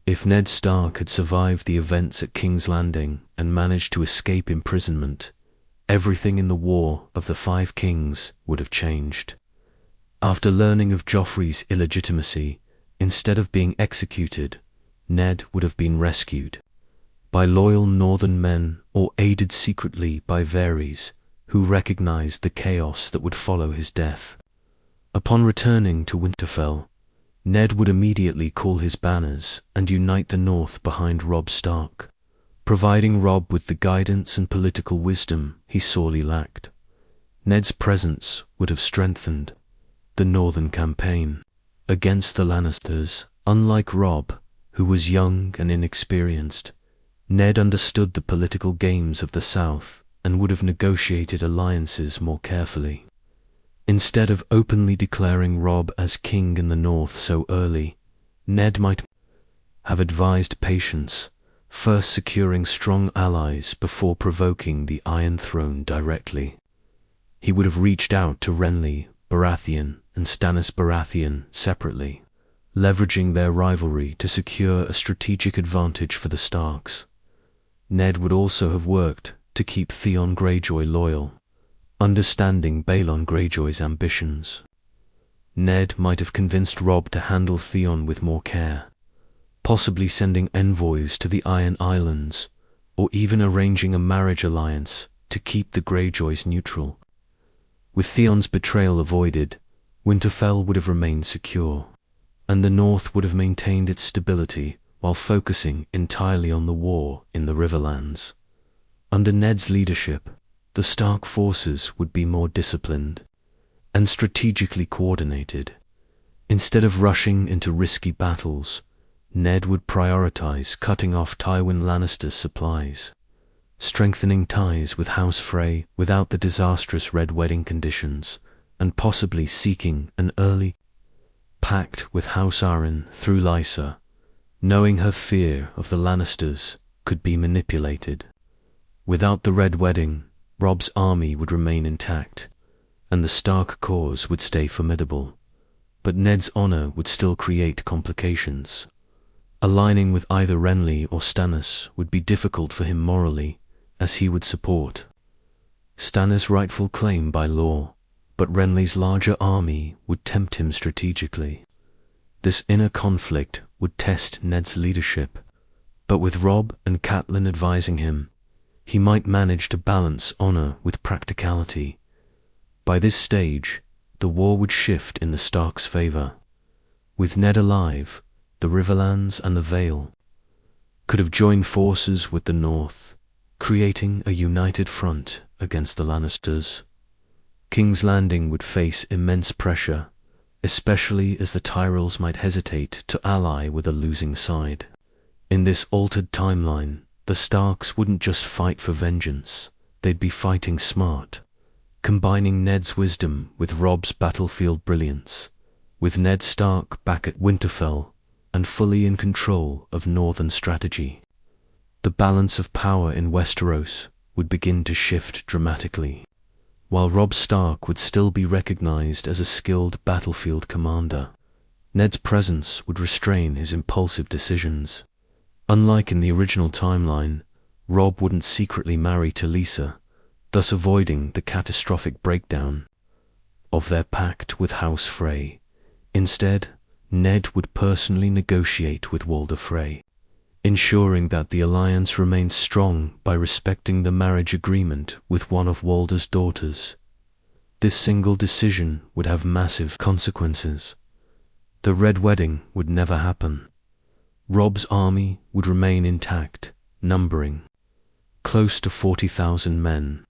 If Ned Stark had survived the events at King's Landing and managed to escape imprisonment, everything in the War of the Five Kings would have changed. After learning of Joffrey's illegitimacy, instead of being executed, Ned would have been rescued by loyal northern men or aided secretly by Varys, who recognized the chaos that would follow his death. Upon returning to Winterfell, Ned would immediately call his banners and unite the North behind Robb Stark, providing Robb with the guidance and political wisdom he sorely lacked. Ned's presence would have strengthened the Northern campaign against the Lannisters. Unlike Robb, who was young and inexperienced, Ned understood the political games of the South and would have negotiated alliances more carefully. Instead of openly declaring Robb as king in the North so early, Ned might have advised patience, first securing strong allies before provoking the Iron Throne directly. He would have reached out to Renly Baratheon and Stannis Baratheon separately, leveraging their rivalry to secure a strategic advantage for the Starks. Ned would also have worked to keep Theon Greyjoy loyal, understanding Balon Greyjoy's ambitions. Ned might have convinced Robb to handle Theon with more care, possibly sending envoys to the Iron Islands, or even arranging a marriage alliance to keep the Greyjoys neutral. With Theon's betrayal avoided, Winterfell would have remained secure, and the North would have maintained its stability while focusing entirely on the war in the Riverlands. Under Ned's leadership, the Stark forces would be more disciplined and strategically coordinated. Instead of rushing into risky battles, Ned would prioritize cutting off Tywin Lannister's supplies, strengthening ties with House Frey without the disastrous Red Wedding conditions, and possibly seeking an early pact with House Arryn through Lysa, knowing her fear of the Lannisters could be manipulated. Without the Red Wedding, Robb's army would remain intact, and the Stark cause would stay formidable, but Ned's honor would still create complications. Aligning with either Renly or Stannis would be difficult for him morally, as he would support Stannis' rightful claim by law, but Renly's larger army would tempt him strategically. This inner conflict would test Ned's leadership, but with Robb and Catelyn advising him, he might manage to balance honor with practicality. By this stage, the war would shift in the Starks' favor. With Ned alive, the Riverlands and the Vale could have joined forces with the North, creating a united front against the Lannisters. King's Landing would face immense pressure, especially as the Tyrells might hesitate to ally with a losing side. In this altered timeline, the Starks wouldn't just fight for vengeance, they'd be fighting smart, combining Ned's wisdom with Robb's battlefield brilliance, with Ned Stark back at Winterfell and fully in control of Northern strategy. The balance of power in Westeros would begin to shift dramatically. While Robb Stark would still be recognized as a skilled battlefield commander, Ned's presence would restrain his impulsive decisions. Unlike in the original timeline, Robb wouldn't secretly marry Talisa, thus avoiding the catastrophic breakdown of their pact with House Frey. Instead, Ned would personally negotiate with Walder Frey, ensuring that the alliance remained strong by respecting the marriage agreement with one of Walder's daughters. This single decision would have massive consequences. The Red Wedding would never happen. Robb's army would remain intact, numbering close to 40,000 men.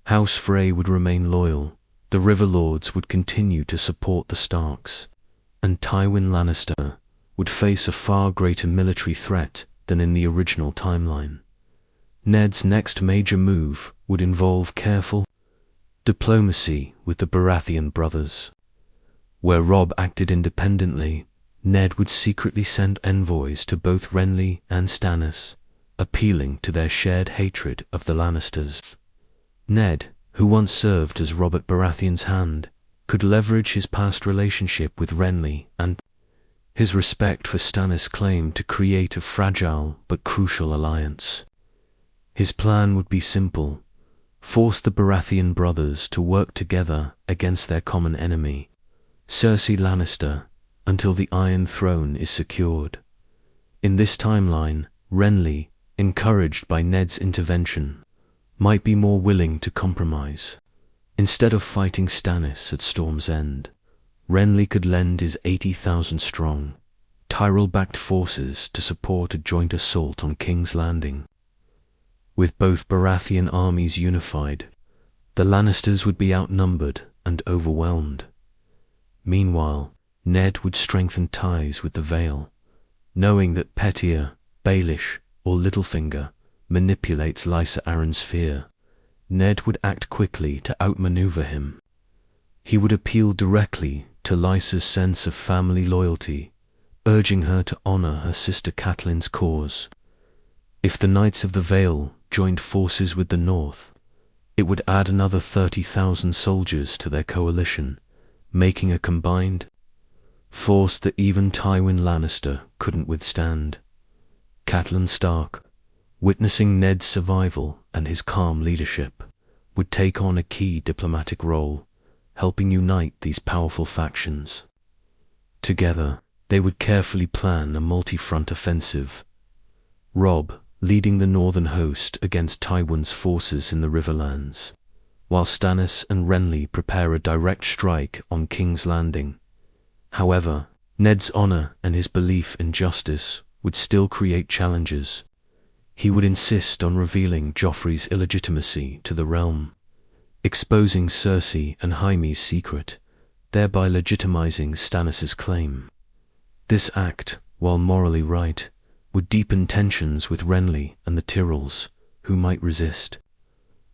House Frey would remain loyal, the Riverlords would continue to support the Starks, and Tywin Lannister would face a far greater military threat than in the original timeline. Ned's next major move would involve careful diplomacy with the Baratheon brothers. Where Robb acted independently, Ned would secretly send envoys to both Renly and Stannis, appealing to their shared hatred of the Lannisters. Ned, who once served as Robert Baratheon's hand, could leverage his past relationship with Renly and His respect for Stannis claimed to create a fragile but crucial alliance. His plan would be simple: force the Baratheon brothers to work together against their common enemy, Cersei Lannister, until the Iron Throne is secured. In this timeline, Renly, encouraged by Ned's intervention, might be more willing to compromise. Instead of fighting Stannis at Storm's End, Renly could lend his 80,000-strong, Tyrell-backed forces to support a joint assault on King's Landing. With both Baratheon armies unified, the Lannisters would be outnumbered and overwhelmed. Meanwhile, Ned would strengthen ties with the Vale, knowing that Pettyr, Baelish, or Littlefinger manipulates Lysa Arryn's fear. Ned would act quickly to outmaneuver him. He would appeal directly to Lysa's sense of family loyalty, urging her to honor her sister Catelyn's cause. If the Knights of the Vale joined forces with the North, it would add another 30,000 soldiers to their coalition, making a combined force that even Tywin Lannister couldn't withstand. Catelyn Stark, witnessing Ned's survival and his calm leadership, would take on a key diplomatic role, helping unite these powerful factions. Together, they would carefully plan a multi-front offensive. Robb leading the northern host against Tywin's forces in the Riverlands, while Stannis and Renly prepare a direct strike on King's Landing. However, Ned's honor and his belief in justice would still create challenges. He would insist on revealing Joffrey's illegitimacy to the realm, exposing Cersei and Jaime's secret, thereby legitimizing Stannis' claim. This act, while morally right, would deepen tensions with Renly and the Tyrells, who might resist.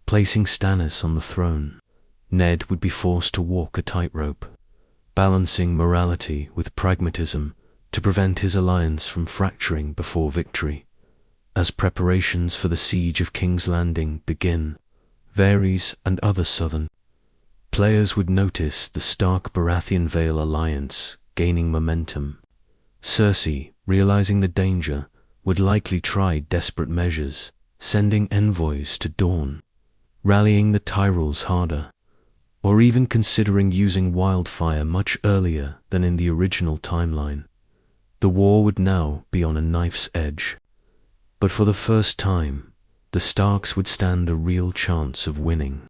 Placing Stannis on the throne, Ned would be forced to walk a tightrope, balancing morality with pragmatism to prevent his alliance from fracturing before victory. As preparations for the siege of King's Landing begin, Varys and other southern players would notice the Stark-Baratheon Vale alliance gaining momentum. Cersei, realizing the danger, would likely try desperate measures, sending envoys to Dorne, rallying the Tyrells harder, or even considering using wildfire much earlier than in the original timeline. The war would now be on a knife's edge. But for the first time, the Starks would stand a real chance of winning.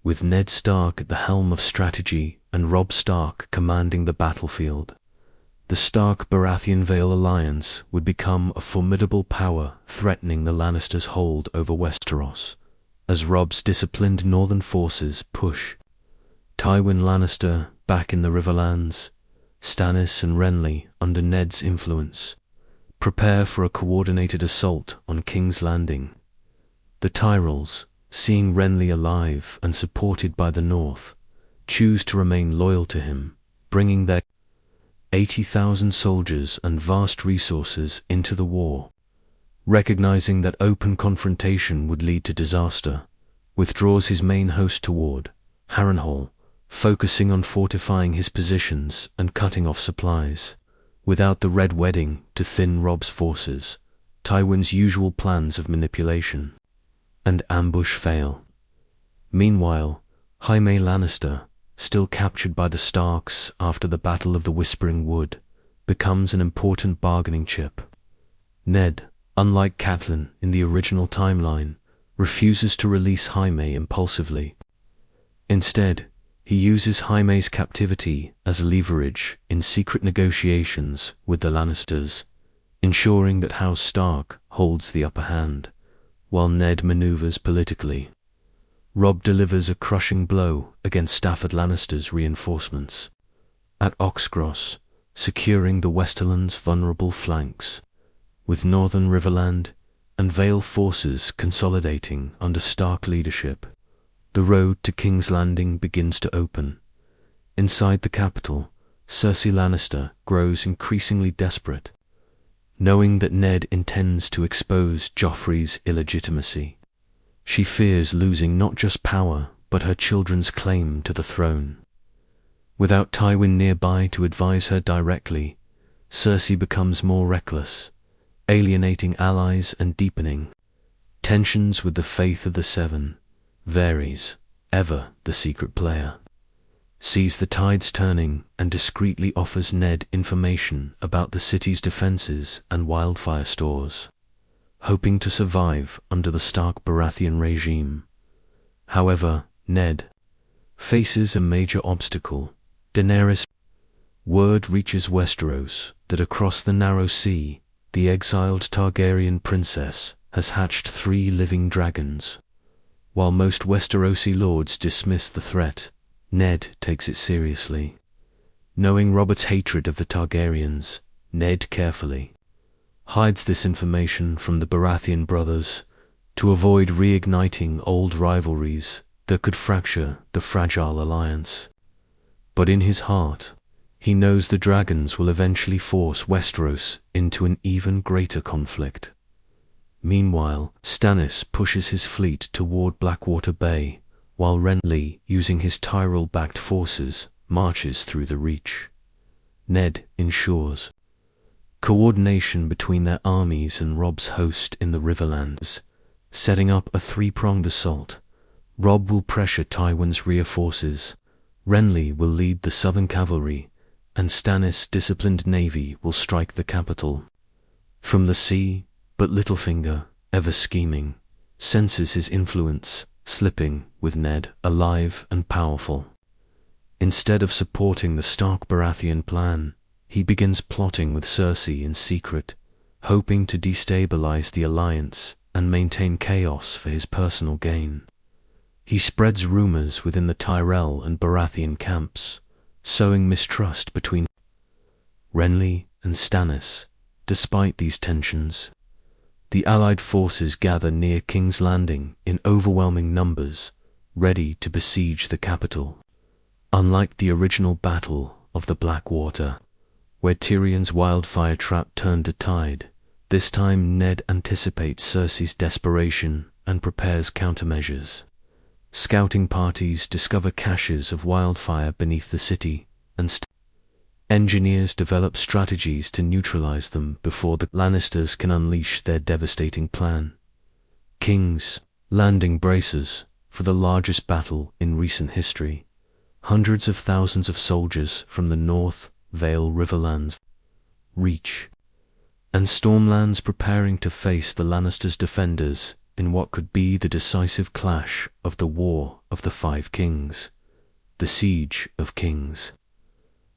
With Ned Stark at the helm of strategy and Robb Stark commanding the battlefield, the Stark-Baratheon Vale alliance would become a formidable power threatening the Lannisters' hold over Westeros, as Robb's disciplined northern forces push Tywin Lannister back in the Riverlands. Stannis and Renly, under Ned's influence, prepare for a coordinated assault on King's Landing. The Tyrells, seeing Renly alive and supported by the North, choose to remain loyal to him, bringing their 80,000 soldiers and vast resources into the war. Recognizing that open confrontation would lead to disaster, withdraws his main host toward Harrenhal, focusing on fortifying his positions and cutting off supplies. Without the Red Wedding to thin Robb's forces, Tywin's usual plans of manipulation and ambush fail. Meanwhile, Jaime Lannister, still captured by the Starks after the Battle of the Whispering Wood, becomes an important bargaining chip. Ned, unlike Catelyn in the original timeline, refuses to release Jaime impulsively. Instead, he uses Jaime's captivity as leverage in secret negotiations with the Lannisters, ensuring that House Stark holds the upper hand, while Ned maneuvers politically. Robb delivers a crushing blow against Stafford Lannister's reinforcements at Oxcross, securing the Westerlands' vulnerable flanks. With Northern Riverland and Vale forces consolidating under Stark leadership, the road to King's Landing begins to open. Inside the capital, Cersei Lannister grows increasingly desperate, knowing that Ned intends to expose Joffrey's illegitimacy. She fears losing not just power, but her children's claim to the throne. Without Tywin nearby to advise her directly, Cersei becomes more reckless, alienating allies and deepening tensions with the faith of the Seven. Varys, ever the secret player, sees the tides turning and discreetly offers Ned information about the city's defenses and wildfire stores, hoping to survive under the Stark Baratheon regime. However, Ned faces a major obstacle. Daenerys. Word reaches Westeros that across the narrow sea, the exiled Targaryen princess has hatched 3 living dragons. While most Westerosi lords dismiss the threat, Ned takes it seriously. Knowing Robert's hatred of the Targaryens, Ned carefully hides this information from the Baratheon brothers to avoid reigniting old rivalries that could fracture the fragile alliance. But in his heart, he knows the dragons will eventually force Westeros into an even greater conflict. Meanwhile, Stannis pushes his fleet toward Blackwater Bay, while Renly, using his Tyrell-backed forces, marches through the Reach. Ned ensures coordination between their armies and Robb's host in the Riverlands, setting up a 3-pronged assault. Robb will pressure Tywin's rear forces, Renly will lead the southern cavalry, and Stannis' disciplined navy will strike the capital. From the sea, but Littlefinger, ever scheming, senses his influence slipping with Ned alive and powerful. Instead of supporting the Stark Baratheon plan, he begins plotting with Cersei in secret, hoping to destabilize the alliance and maintain chaos for his personal gain. He spreads rumors within the Tyrell and Baratheon camps, sowing mistrust between Renly and Stannis. Despite these tensions, the Allied forces gather near King's Landing in overwhelming numbers, ready to besiege the capital. Unlike the original Battle of the Blackwater, where Tyrion's wildfire trap turned a tide, this time Ned anticipates Cersei's desperation and prepares countermeasures. Scouting parties discover caches of wildfire beneath the city, and engineers develop strategies to neutralize them before the Lannisters can unleash their devastating plan. King's Landing braces for the largest battle in recent history. Hundreds of thousands of soldiers from the North Vale Riverlands, Reach, and Stormlands preparing to face the Lannisters' defenders in what could be the decisive clash of the War of the Five Kings, the Siege of Kings.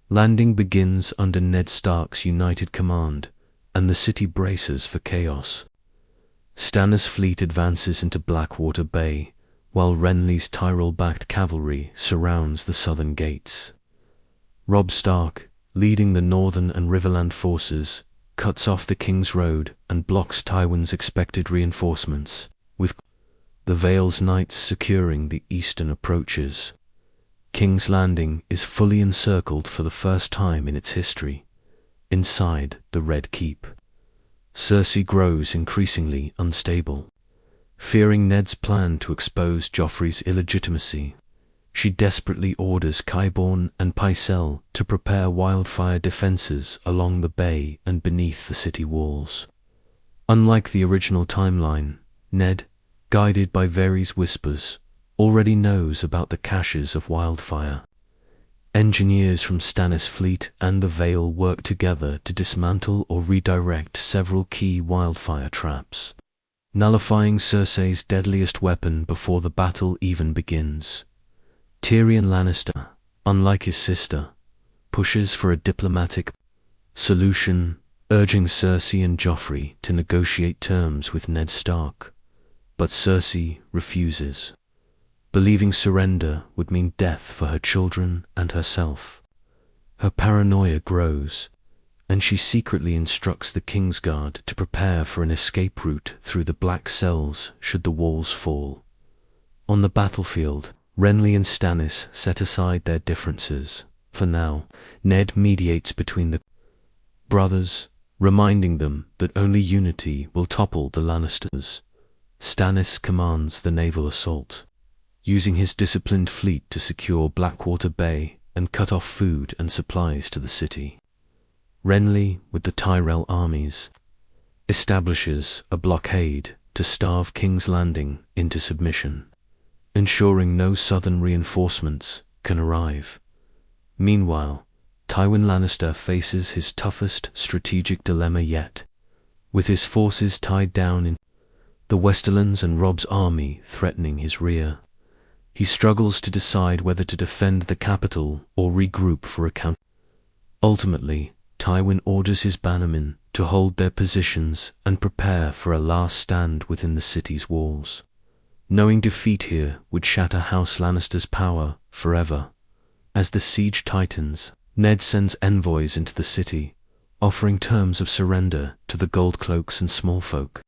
Landing begins under Ned Stark's united command, and the city braces for chaos. Stannis' fleet advances into Blackwater Bay, while Renly's Tyrell-backed cavalry surrounds the southern gates. Robb Stark, leading the northern and Riverland forces, cuts off the King's Road and blocks Tywin's expected reinforcements, with the Vale's knights securing the eastern approaches. King's Landing is fully encircled for the first time in its history. Inside the Red Keep, Cersei grows increasingly unstable. Fearing Ned's plan to expose Joffrey's illegitimacy, she desperately orders Qyburn and Pycelle to prepare wildfire defenses along the bay and beneath the city walls. Unlike the original timeline, Ned, guided by Varys' whispers, already knows about the caches of wildfire. Engineers from Stannis' fleet and the Vale work together to dismantle or redirect several key wildfire traps, nullifying Cersei's deadliest weapon before the battle even begins. Tyrion Lannister, unlike his sister, pushes for a diplomatic solution, urging Cersei and Joffrey to negotiate terms with Ned Stark. But Cersei refuses, believing surrender would mean death for her children and herself. Her paranoia grows, and she secretly instructs the Kingsguard to prepare for an escape route through the Black Cells should the walls fall. On the battlefield, Renly and Stannis set aside their differences. For now, Ned mediates between the brothers, reminding them that only unity will topple the Lannisters. Stannis commands the naval assault, using his disciplined fleet to secure Blackwater Bay and cut off food and supplies to the city. Renly, with the Tyrell armies, establishes a blockade to starve King's Landing into submission, ensuring no southern reinforcements can arrive. Meanwhile, Tywin Lannister faces his toughest strategic dilemma yet. With his forces tied down in the Westerlands and Robb's army threatening his rear, he struggles to decide whether to defend the capital or regroup for a counter. Ultimately, Tywin orders his bannermen to hold their positions and prepare for a last stand within the city's walls. Knowing defeat here would shatter House Lannister's power forever. As the siege tightens, Ned sends envoys into the city, offering terms of surrender to the Goldcloaks and Smallfolk.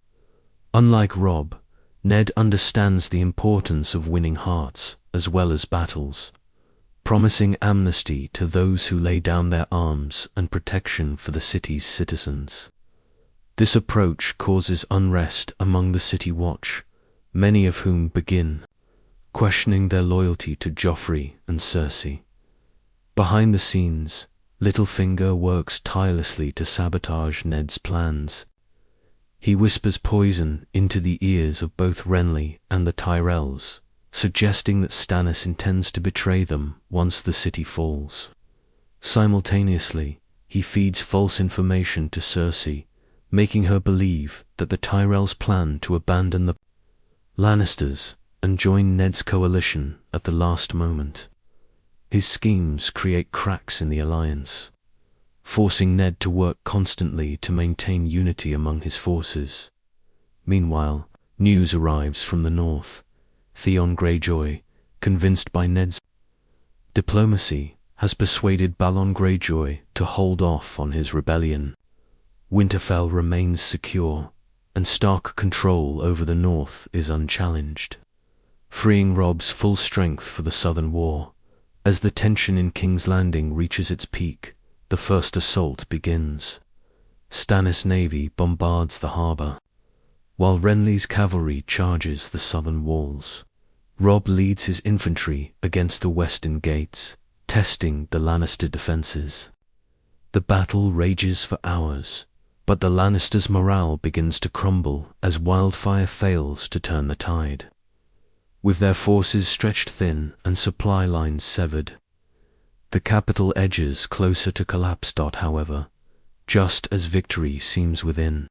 Unlike Robb, Ned understands the importance of winning hearts as well as battles, promising amnesty to those who lay down their arms and protection for the city's citizens. This approach causes unrest among the City Watch, many of whom begin questioning their loyalty to Joffrey and Cersei. Behind the scenes, Littlefinger works tirelessly to sabotage Ned's plans. He whispers poison into the ears of both Renly and the Tyrells, suggesting that Stannis intends to betray them once the city falls. Simultaneously, he feeds false information to Cersei, making her believe that the Tyrells plan to abandon the Lannisters and join Ned's coalition at the last moment. His schemes create cracks in the alliance, forcing Ned to work constantly to maintain unity among his forces. Meanwhile, news arrives from the north. Theon Greyjoy, convinced by Ned's diplomacy, has persuaded Balon Greyjoy to hold off on his rebellion. Winterfell remains secure, and Stark control over the north is unchallenged, freeing Robb's full strength for the Southern War. As the tension in King's Landing reaches its peak, the first assault begins. Stannis' navy bombards the harbour, while Renly's cavalry charges the southern walls. Robb leads his infantry against the western gates, testing the Lannister defences. The battle rages for hours, but the Lannisters' morale begins to crumble as Wildfire fails to turn the tide. With their forces stretched thin and supply lines severed, the capital edges closer to collapse. However, just as victory seems within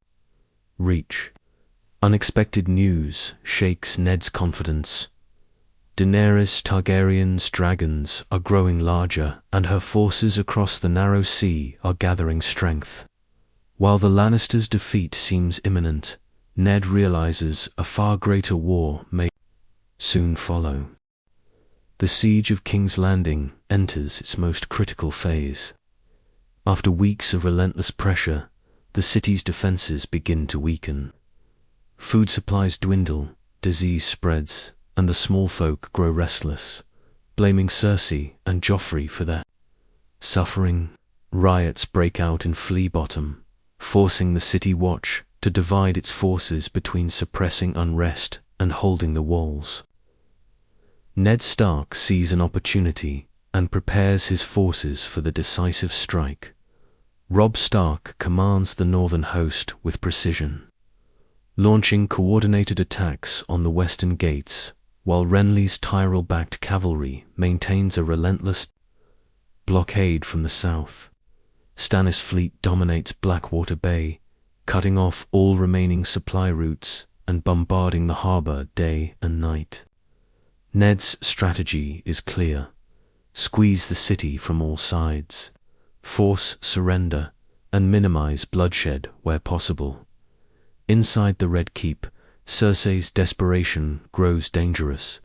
reach, unexpected news shakes Ned's confidence. Daenerys Targaryen's dragons are growing larger, and her forces across the narrow sea are gathering strength. While the Lannisters' defeat seems imminent, Ned realizes a far greater war may soon follow. The siege of King's Landing enters its most critical phase. After weeks of relentless pressure, the city's defenses begin to weaken. Food supplies dwindle, disease spreads, and the small folk grow restless, blaming Cersei and Joffrey for their suffering. Riots break out in Flea Bottom, forcing the City Watch to divide its forces between suppressing unrest and holding the walls. Ned Stark sees an opportunity and prepares his forces for the decisive strike. Robb Stark commands the northern host with precision, launching coordinated attacks on the western gates, while Renly's Tyrell-backed cavalry maintains a relentless blockade from the south. Stannis' fleet dominates Blackwater Bay, cutting off all remaining supply routes and bombarding the harbour day and night. Ned's strategy is clear: squeeze the city from all sides, force surrender, and minimize bloodshed where possible. Inside the Red Keep, Cersei's desperation grows dangerous.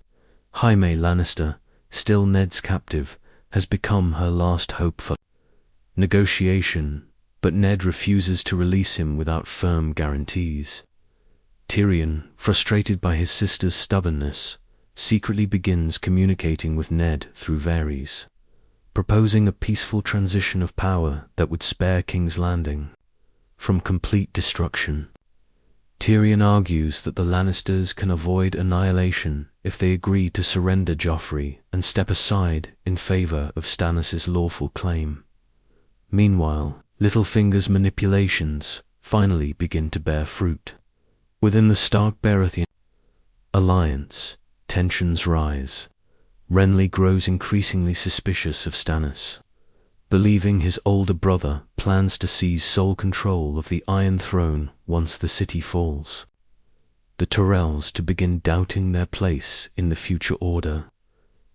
Jaime Lannister, still Ned's captive, has become her last hope for negotiation, but Ned refuses to release him without firm guarantees. Tyrion, frustrated by his sister's stubbornness, secretly begins communicating with Ned through Varys, proposing a peaceful transition of power that would spare King's Landing from complete destruction. Tyrion argues that the Lannisters can avoid annihilation if they agree to surrender Joffrey and step aside in favor of Stannis' lawful claim. Meanwhile, Littlefinger's manipulations finally begin to bear fruit. Within the Stark Baratheon alliance, tensions rise. Renly grows increasingly suspicious of Stannis, believing his older brother plans to seize sole control of the Iron Throne once the city falls. The Tyrells to begin doubting their place in the future order,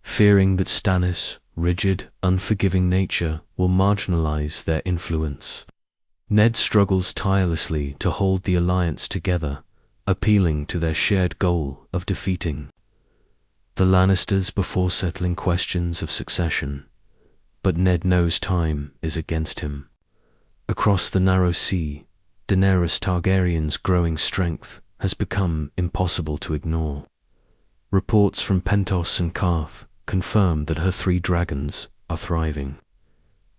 fearing that Stannis' rigid, unforgiving nature will marginalize their influence. Ned struggles tirelessly to hold the alliance together, appealing to their shared goal of defeating the Lannisters before settling questions of succession. But Ned knows time is against him. Across the narrow sea, Daenerys Targaryen's growing strength has become impossible to ignore. Reports from Pentos and Karth confirm that her 3 dragons are thriving,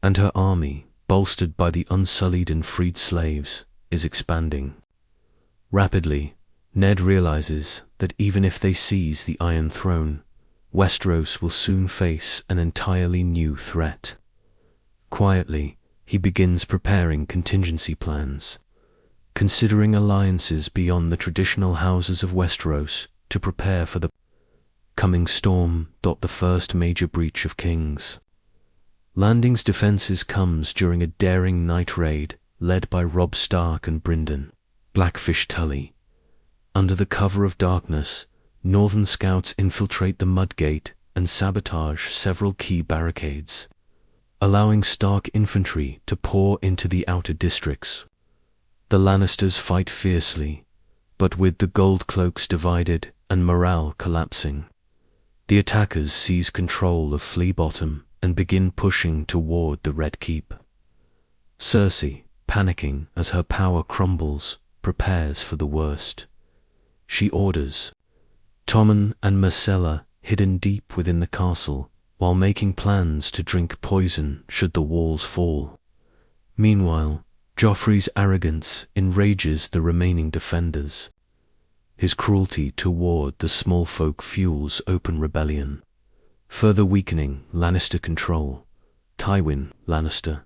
and her army, bolstered by the unsullied and freed slaves, is expanding. Rapidly, Ned realizes that even if they seize the Iron Throne, Westeros will soon face an entirely new threat. Quietly, he begins preparing contingency plans, considering alliances beyond the traditional houses of Westeros to prepare for the coming storm. The first major breach of King's Landing's defenses comes during a daring night raid led by Robb Stark and Brynden Blackfish Tully. Under the cover of darkness, Northern scouts infiltrate the Mudgate and sabotage several key barricades, allowing Stark infantry to pour into the outer districts. The Lannisters fight fiercely, but with the Gold Cloaks divided and morale collapsing, the attackers seize control of Flea Bottom and begin pushing toward the Red Keep. Cersei, panicking as her power crumbles, prepares for the worst. She orders Tommen and Myrcella hidden deep within the castle, while making plans to drink poison should the walls fall. Meanwhile, Joffrey's arrogance enrages the remaining defenders. His cruelty toward the small folk fuels open rebellion, further weakening Lannister control. Tywin Lannister,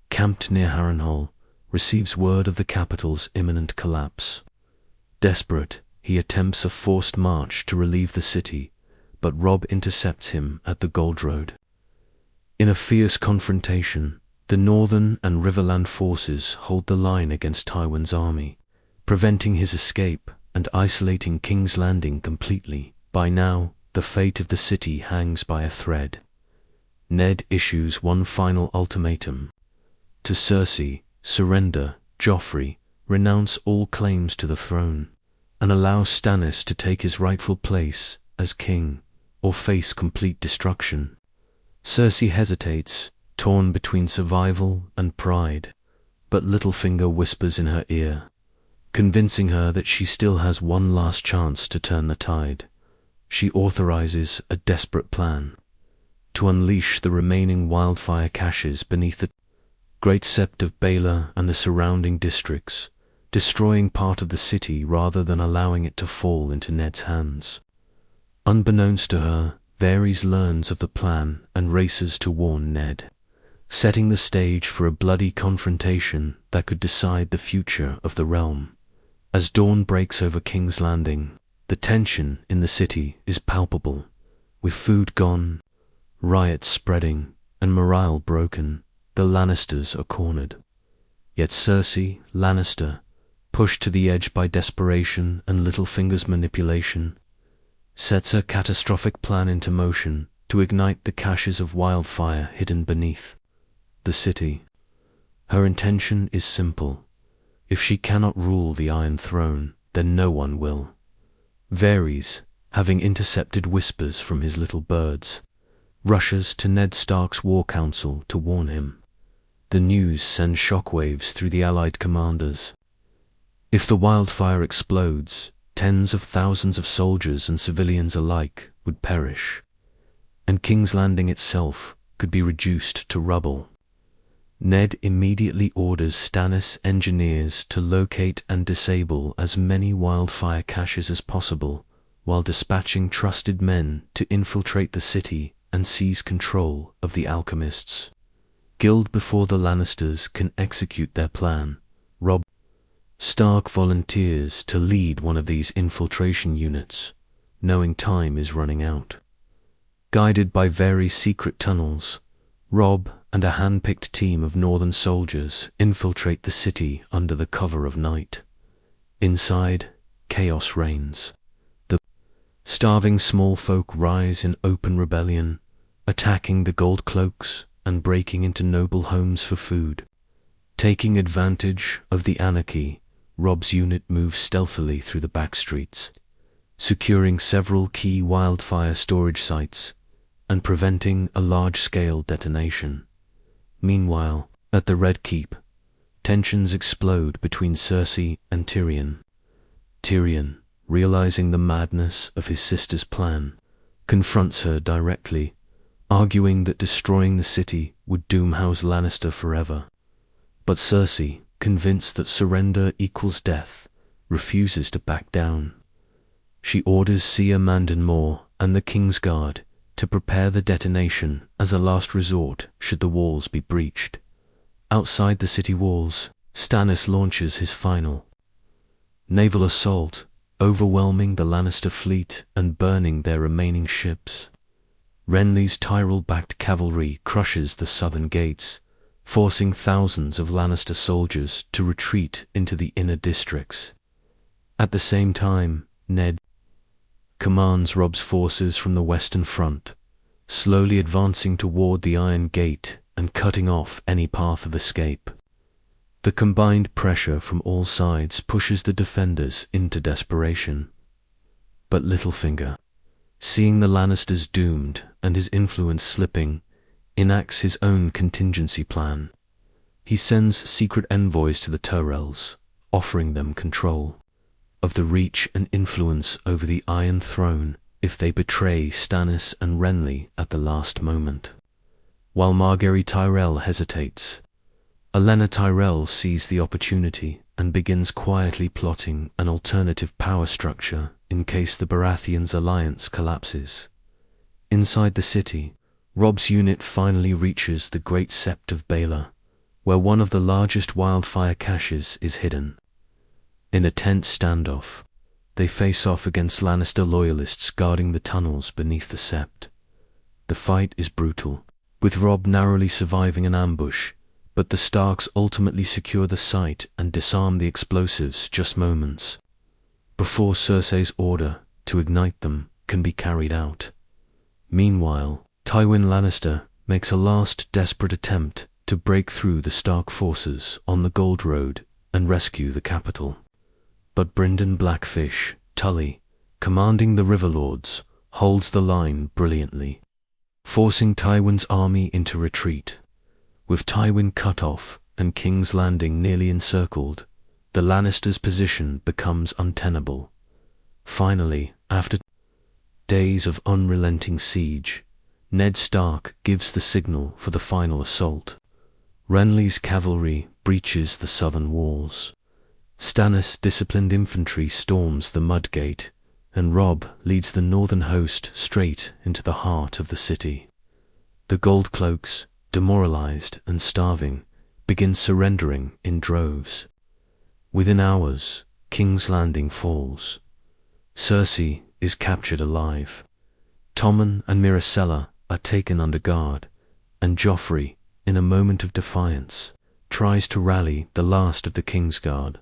camped near Harrenhal, receives word of the capital's imminent collapse. Desperate, he attempts a forced march to relieve the city, but Robb intercepts him at the Gold Road. In a fierce confrontation, the Northern and Riverland forces hold the line against Tywin's army, preventing his escape and isolating King's Landing completely. By now, the fate of the city hangs by a thread. Ned issues one final ultimatum. To Cersei, surrender Joffrey, renounce all claims to the throne, and allow Stannis to take his rightful place as king, or face complete destruction. Cersei hesitates, torn between survival and pride, but Littlefinger whispers in her ear, convincing her that she still has one last chance to turn the tide. She authorizes a desperate plan to unleash the remaining wildfire caches beneath the Great Sept of Baelor and the surrounding districts, destroying part of the city rather than allowing it to fall into Ned's hands. Unbeknownst to her, Varys learns of the plan and races to warn Ned, setting the stage for a bloody confrontation that could decide the future of the realm. As dawn breaks over King's Landing, the tension in the city is palpable. With food gone, riots spreading, and morale broken, the Lannisters are cornered. Yet Cersei Lannister, pushed to the edge by desperation and Littlefinger's manipulation, sets her catastrophic plan into motion to ignite the caches of wildfire hidden beneath the city. Her intention is simple. If she cannot rule the Iron Throne, then no one will. Varys, having intercepted whispers from his little birds, rushes to Ned Stark's war council to warn him. The news sends shockwaves through the allied commanders. If the wildfire explodes, tens of thousands of soldiers and civilians alike would perish, and King's Landing itself could be reduced to rubble. Ned immediately orders Stannis engineers to locate and disable as many wildfire caches as possible, while dispatching trusted men to infiltrate the city and seize control of the alchemists. Guild before the Lannisters can execute their plan, Robb Stark volunteers to lead one of these infiltration units, knowing time is running out. Guided by very secret tunnels, Robb and a hand-picked team of northern soldiers infiltrate the city under the cover of night. Inside, chaos reigns. The starving small folk rise in open rebellion, attacking the gold cloaks and breaking into noble homes for food. Taking advantage of the anarchy, Robb's unit moves stealthily through the back streets, securing several key wildfire storage sites and preventing a large-scale detonation. Meanwhile, at the Red Keep, tensions explode between Cersei and Tyrion. Tyrion, realizing the madness of his sister's plan, confronts her directly, arguing that destroying the city would doom House Lannister forever. But Cersei, convinced that surrender equals death, refuses to back down. She orders Seer Mandon Moore and the King's Guard to prepare the detonation as a last resort should the walls be breached. Outside the city walls, Stannis launches his final naval assault, overwhelming the Lannister fleet and burning their remaining ships. Renly's Tyrell-backed cavalry crushes the southern gates, forcing thousands of Lannister soldiers to retreat into the inner districts. At the same time, Ned commands Robb's forces from the western front, slowly advancing toward the Iron Gate and cutting off any path of escape. The combined pressure from all sides pushes the defenders into desperation. But Littlefinger, seeing the Lannisters doomed and his influence slipping, enacts his own contingency plan. He sends secret envoys to the Tyrells, offering them control of the reach and influence over the Iron Throne if they betray Stannis and Renly at the last moment. While Margaery Tyrell hesitates, Olenna Tyrell sees the opportunity and begins quietly plotting an alternative power structure in case the Baratheons' alliance collapses. Inside the city, Robb's unit finally reaches the Great Sept of Baelor, where one of the largest wildfire caches is hidden. In a tense standoff, they face off against Lannister loyalists guarding the tunnels beneath the sept. The fight is brutal, with Robb narrowly surviving an ambush, but the Starks ultimately secure the site and disarm the explosives just moments before Cersei's order to ignite them can be carried out. Meanwhile, Tywin Lannister makes a last desperate attempt to break through the Stark forces on the Gold Road and rescue the capital. But Brynden Blackfish, Tully, commanding the Riverlords, holds the line brilliantly, forcing Tywin's army into retreat. With Tywin cut off and King's Landing nearly encircled, the Lannisters' position becomes untenable. Finally, after days of unrelenting siege, Ned Stark gives the signal for the final assault. Renly's cavalry breaches the southern walls. Stannis' disciplined infantry storms the Mudgate, and Robb leads the northern host straight into the heart of the city. The Gold Cloaks, demoralized and starving, begin surrendering in droves. Within hours, King's Landing falls. Cersei is captured alive. Tommen and Myrcella are taken under guard, and Joffrey, in a moment of defiance, tries to rally the last of the King's Guard,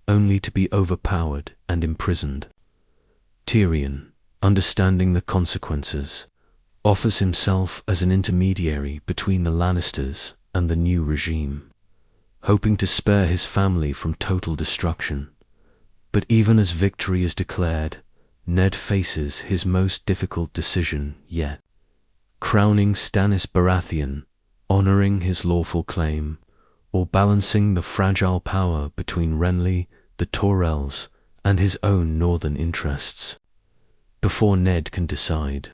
only to be overpowered and imprisoned. Tyrion, understanding the consequences, offers himself as an intermediary between the Lannisters and the new regime, hoping to spare his family from total destruction. But even as victory is declared, Ned faces his most difficult decision yet. Crowning Stannis Baratheon, honoring his lawful claim, or balancing the fragile power between Renly, the Tyrells, and his own northern interests. Before Ned can decide,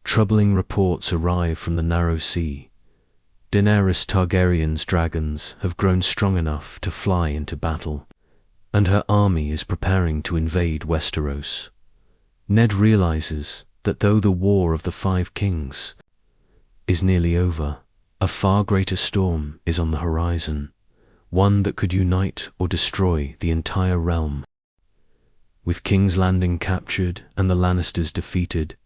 troubling reports arrive from the Narrow Sea. Daenerys Targaryen's dragons have grown strong enough to fly into battle, and her army is preparing to invade Westeros. Ned realizes that though the War of the Five Kings is nearly over, A far greater storm is on the horizon, one that could unite or destroy the entire realm. With King's Landing captured and the Lannisters defeated,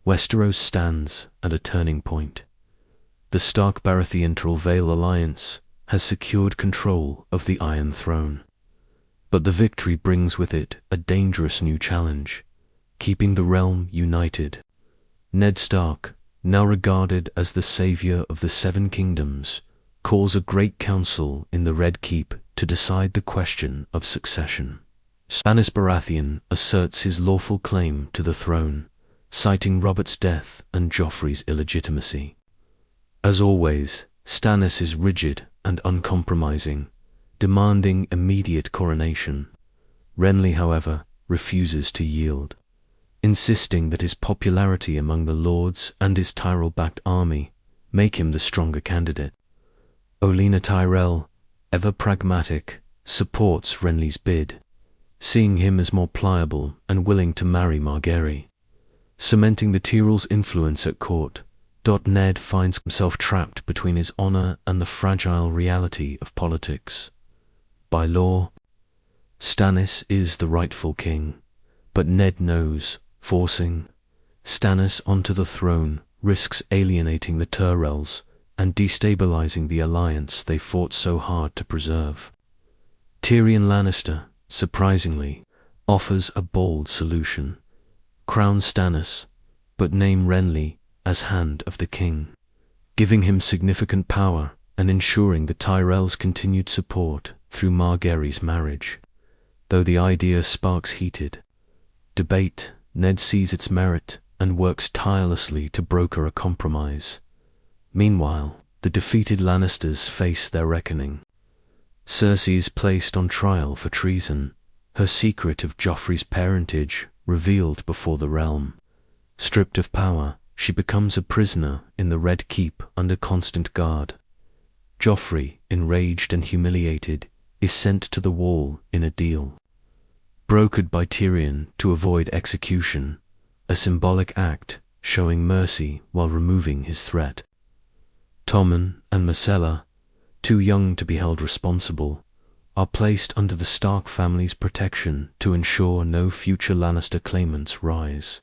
Westeros stands at a turning point. The Stark-Baratheon Vale alliance has secured control of the Iron Throne. But the victory brings with it a dangerous new challenge, keeping the realm united. Ned Stark, now regarded as the savior of the Seven Kingdoms, calls a great council in the Red Keep to decide the question of succession. Stannis Baratheon asserts his lawful claim to the throne, citing Robert's death and Joffrey's illegitimacy. As always, Stannis is rigid and uncompromising, demanding immediate coronation. Renly, however, refuses to yield, insisting that his popularity among the lords and his Tyrell-backed army make him the stronger candidate. Olenna Tyrell, ever pragmatic, supports Renly's bid, seeing him as more pliable and willing to marry Margaery. Cementing the Tyrells' influence at court, Ned finds himself trapped between his honor and the fragile reality of politics. By law, Stannis is the rightful king, but Ned knows forcing Stannis onto the throne risks alienating the Tyrells and destabilizing the alliance they fought so hard to preserve. Tyrion Lannister, surprisingly, offers a bold solution. Crown Stannis, but name Renly as Hand of the King, giving him significant power and ensuring the Tyrells' continued support through Margaery's marriage. Though the idea sparks heated debate, Ned sees its merit and works tirelessly to broker a compromise. Meanwhile, the defeated Lannisters face their reckoning. Cersei is placed on trial for treason, her secret of Joffrey's parentage revealed before the realm. Stripped of power, she becomes a prisoner in the Red Keep under constant guard. Joffrey, enraged and humiliated, is sent to the Wall in a deal brokered by Tyrion to avoid execution, a symbolic act showing mercy while removing his threat. Tommen and Myrcella, too young to be held responsible, are placed under the Stark family's protection to ensure no future Lannister claimants rise.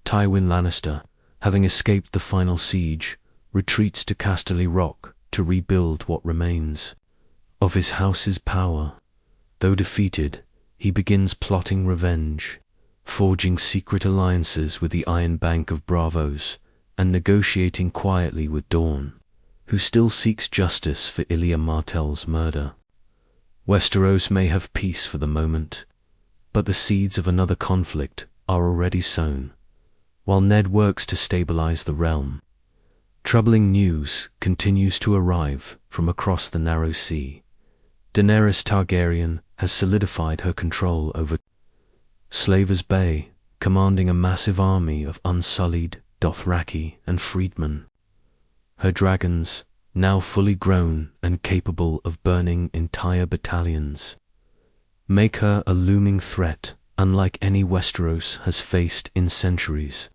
Tywin Lannister, having escaped the final siege, retreats to Casterly Rock to rebuild what remains of his house's power. Though defeated, he begins plotting revenge, forging secret alliances with the Iron Bank of Bravos and negotiating quietly with Dorne, who still seeks justice for Ilya Martell's murder. Westeros may have peace for the moment, but the seeds of another conflict are already sown. While Ned works to stabilize the realm, troubling news continues to arrive from across the narrow sea. Daenerys Targaryen has solidified her control over Slavers Bay, commanding a massive army of unsullied Dothraki and freedmen. Her dragons, now fully grown and capable of burning entire battalions, make her a looming threat unlike any Westeros has faced in centuries.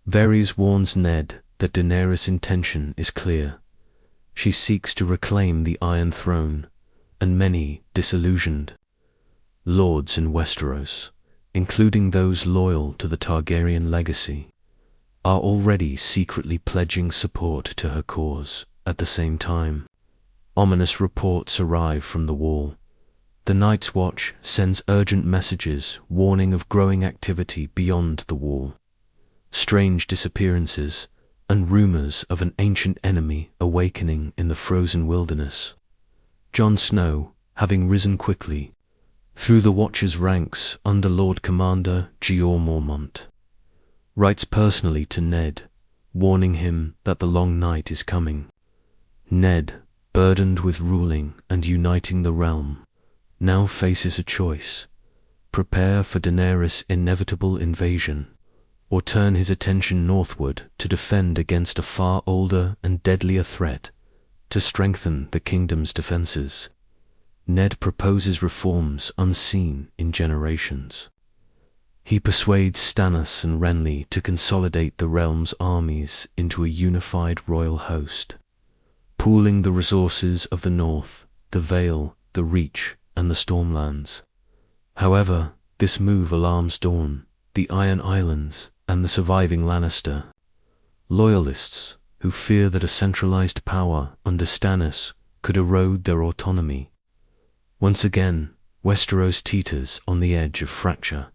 Varys warns Ned that Daenerys' intention is clear. She seeks to reclaim the Iron Throne, and many disillusioned lords in Westeros, including those loyal to the Targaryen legacy, are already secretly pledging support to her cause. At the same time, ominous reports arrive from the Wall. The Night's Watch sends urgent messages warning of growing activity beyond the Wall, strange disappearances, and rumors of an ancient enemy awakening in the frozen wilderness. Jon Snow, having risen quickly through the Watcher's ranks under Lord Commander Jeor Mormont, writes personally to Ned, warning him that the long night is coming. Ned, burdened with ruling and uniting the realm, now faces a choice: prepare for Daenerys' inevitable invasion, or turn his attention northward to defend against a far older and deadlier threat to strengthen the kingdom's defenses. Ned proposes reforms unseen in generations. He persuades Stannis and Renly to consolidate the realm's armies into a unified royal host, pooling the resources of the North, the Vale, the Reach, and the Stormlands. However, this move alarms Dorne, the Iron Islands, and the surviving Lannister loyalists, who fear that a centralized power under Stannis could erode their autonomy. Once again, Westeros teeters on the edge of fracture.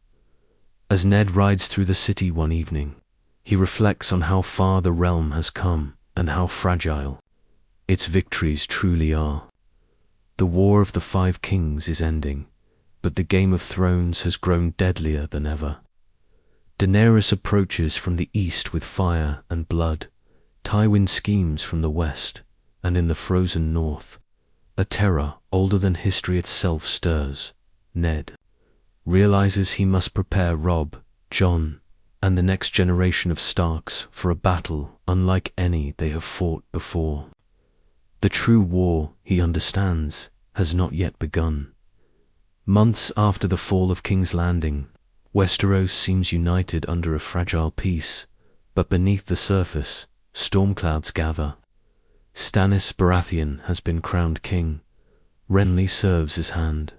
As Ned rides through the city one evening, he reflects on how far the realm has come and how fragile its victories truly are. The War of the Five Kings is ending, but the Game of Thrones has grown deadlier than ever. Daenerys approaches from the east with fire and blood. Tywin schemes from the west, and in the frozen north, a terror older than history itself stirs. Ned realizes he must prepare Robb, Jon, and the next generation of Starks for a battle unlike any they have fought before. The true war, he understands, has not yet begun. Months after the fall of King's Landing, Westeros seems united under a fragile peace, but beneath the surface, storm clouds gather. Stannis Baratheon has been crowned king, Renly serves his hand,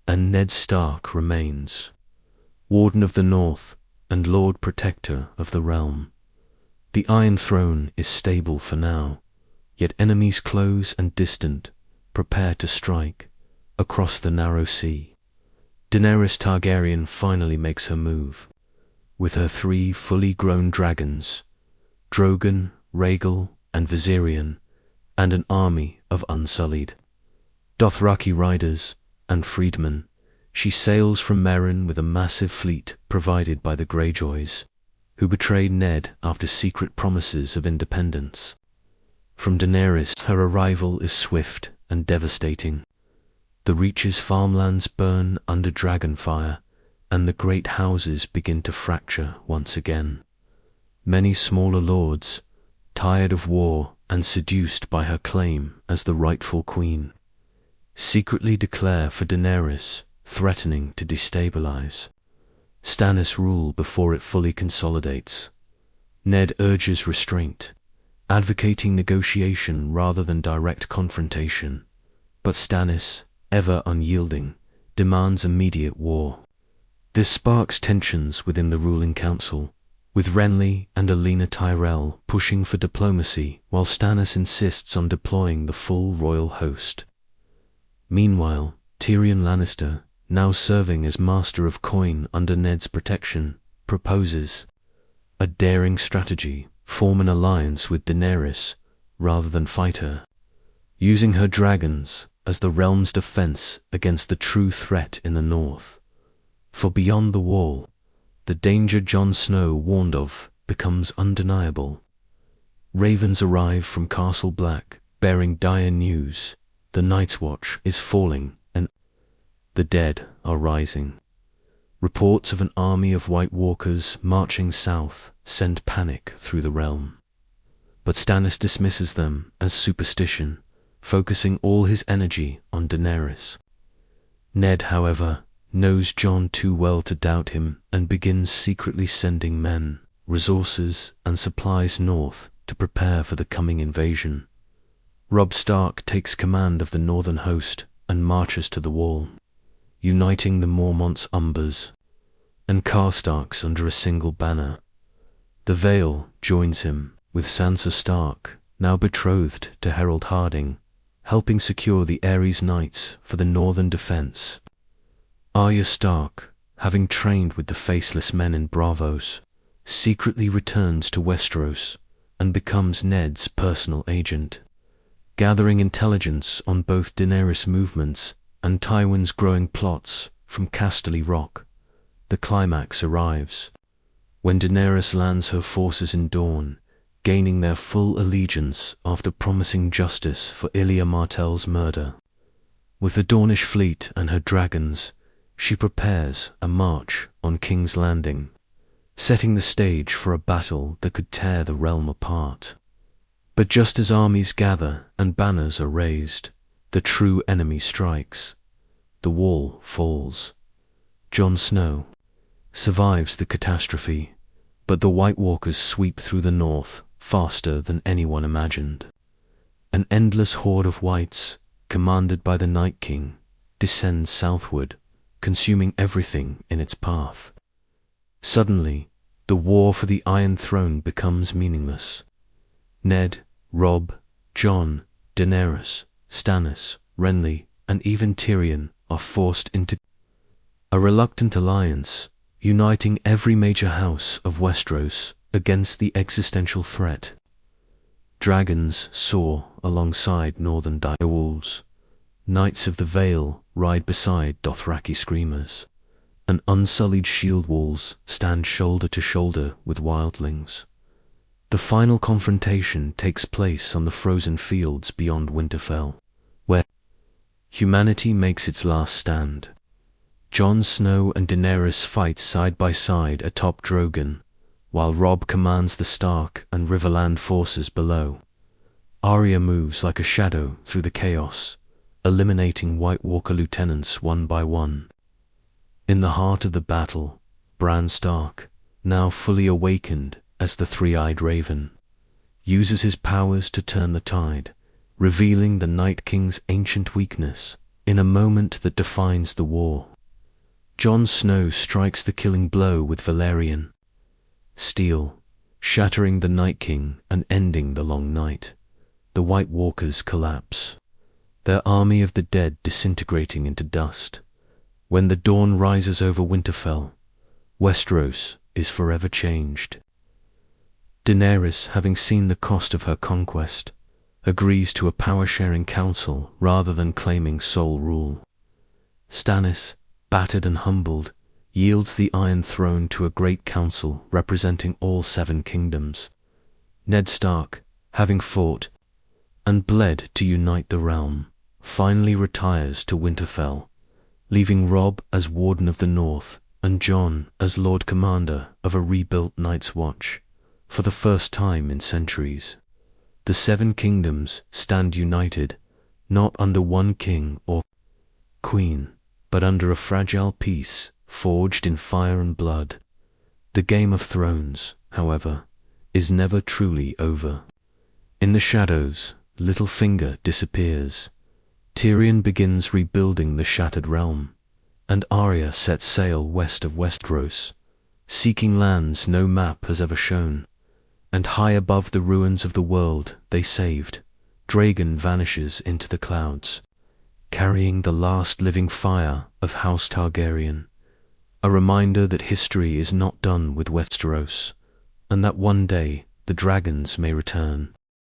and Ned Stark remains, Warden of the North and Lord Protector of the realm. The Iron Throne is stable for now, yet enemies close and distant prepare to strike across the narrow sea. Daenerys Targaryen finally makes her move, with her 3 fully grown dragons, Drogon, Rhaegal, and Viserion, and an army of unsullied Dothraki riders and freedmen. She sails from Meereen with a massive fleet provided by the Greyjoys, who betrayed Ned after secret promises of independence. From Daenerys, her arrival is swift and devastating. The Reach's farmlands burn under dragonfire, and the great houses begin to fracture once again. Many smaller lords, tired of war and seduced by her claim as the rightful queen, secretly declare for Daenerys, threatening to destabilize Stannis' rule before it fully consolidates. Ned urges restraint, advocating negotiation rather than direct confrontation, but Stannis, ever unyielding, demands immediate war. This sparks tensions within the ruling council, with Renly and Alina Tyrell pushing for diplomacy while Stannis insists on deploying the full royal host. Meanwhile, Tyrion Lannister, now serving as Master of Coin under Ned's protection, proposes a daring strategy: form an alliance with Daenerys rather than fight her, using her dragons as the realm's defense against the true threat in the north. For beyond the wall, the danger Jon Snow warned of becomes undeniable. Ravens arrive from Castle Black, bearing dire news. The Night's Watch is falling, and the dead are rising. Reports of an army of White Walkers marching south send panic through the realm. But Stannis dismisses them as superstition, focusing all his energy on Daenerys. Ned, however, knows Jon too well to doubt him and begins secretly sending men, resources, and supplies north to prepare for the coming invasion. Robb Stark takes command of the northern host and marches to the wall, uniting the Mormont's Umbers and Karstarks under a single banner. The Vale joins him, with Sansa Stark, now betrothed to Harold Harding, helping secure the Aerys Knights for the northern defense. Arya Stark, having trained with the Faceless Men in Braavos, secretly returns to Westeros and becomes Ned's personal agent, gathering intelligence on both Daenerys' movements and Tywin's growing plots from Casterly Rock. The climax arrives when Daenerys lands her forces in Dorne, gaining their full allegiance after promising justice for Ilya Martell's murder. With the Dornish fleet and her dragons, she prepares a march on King's Landing, setting the stage for a battle that could tear the realm apart. But just as armies gather and banners are raised, the true enemy strikes. The wall falls. Jon Snow, survives the catastrophe, but the White Walkers sweep through the north faster than anyone imagined. An endless horde of whites, commanded by the Night King, descends southward, consuming everything in its path. Suddenly, the war for the Iron Throne becomes meaningless. Ned, Robb, Jon, Daenerys, Stannis, Renly, and even Tyrion are forced into a reluctant alliance, uniting every major house of Westeros against the existential threat. Dragons soar alongside northern direwolves. Knights of the Vale ride beside Dothraki screamers, and unsullied shield walls stand shoulder to shoulder with wildlings. The final confrontation takes place on the frozen fields beyond Winterfell, where humanity makes its last stand. Jon Snow and Daenerys fight side by side atop Drogon, while Robb commands the Stark and Riverland forces below. Arya moves like a shadow through the chaos, eliminating White Walker lieutenants one by one. In the heart of the battle, Bran Stark, now fully awakened as the three-eyed raven, uses his powers to turn the tide, revealing the Night King's ancient weakness in a moment that defines the war. Jon Snow strikes the killing blow with Valyrian steel, shattering the Night King and ending the long night. The White Walkers collapse, their army of the dead disintegrating into dust. When the dawn rises over Winterfell, Westeros is forever changed. Daenerys, having seen the cost of her conquest, agrees to a power-sharing council rather than claiming sole rule. Stannis, battered and humbled, yields the Iron Throne to a great council representing all 7 kingdoms. Ned Stark, having fought and bled to unite the realm, finally retires to Winterfell, leaving Robb as Warden of the North and Jon as Lord Commander of a rebuilt Night's Watch. For the first time in centuries, the 7 kingdoms stand united, not under one king or queen, but under a fragile peace forged in fire and blood. The Game of Thrones, however, is never truly over. In the shadows, Littlefinger disappears. Tyrion begins rebuilding the shattered realm, and Arya sets sail west of Westeros, seeking lands no map has ever shown. And high above the ruins of the world they saved, Drogon vanishes into the clouds, carrying the last living fire of House Targaryen, a reminder that history is not done with Westeros, and that one day the dragons may return.